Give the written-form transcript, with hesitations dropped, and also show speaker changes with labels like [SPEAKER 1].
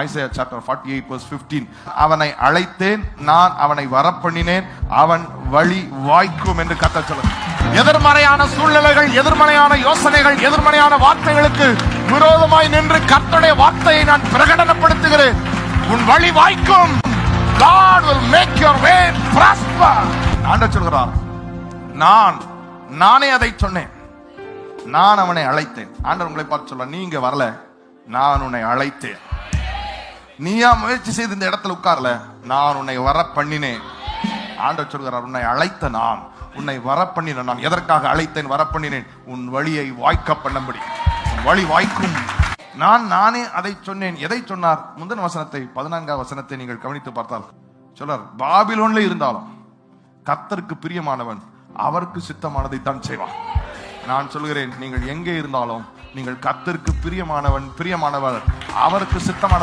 [SPEAKER 1] Isaiah chapter 48 verse 15. அவனை அழைத்தேன், நான் அவனை வரப்பண்ணினேன், அவன் வழி வாய்க்கும் என்று கர்த்தர் சொல்றார். எதிர்மறையான சூழ்நிலைகள், எதிர்மறையான யோசனைகள், எதிர்மறையான வார்த்தைகளுக்கு விரோதமாய் நின்று கர்த்தருடைய வார்த்தையை நான் பிரகடனப்படுத்துகிறேன். உன் வழி வாய்க்கும். God will make your way prosper. ஆண்டவர் சொல்கிறார், நானே அதை சொன்னேன், நான் அவனை அழைத்தேன். ஆண்டவர் உங்களை பார்த்து சொல்ல, நீங்க வரல, நான் உன்னை அழைத்தேன். நீயா முயற்சி செய்து இந்த இடத்துல உட்கார்ல, நான் உன்னை வர பண்ணினேன். ஆண்டவர் சொல்கிறார், உன்னை அழைத்த நான், உன்னை வர பண்ணினேன். நான் எதற்காக அழைத்தேன், வர பண்ணினேன்? உன் வழியை வாய்க்க பண்ணும்படி. உன் வழி வாய்க்கும். நானே அதை சொன்னேன். எதை சொன்னார்? முந்தின வசனத்தை, 14ஆம் வசனத்தை நீங்கள் கவனித்து பார்த்தால் சொல்றார், பாபிலோன்ல இருந்தாலும் கர்த்தருக்கு பிரியமானவன் அவருக்கு சித்தமானதை தான் செய்வான். நான் சொல்கிறேன், நீங்கள் எங்கே இருந்தாலும் நீங்கள் கர்த்தருக்கு பிரியமானவர் அவருக்கு சித்தமான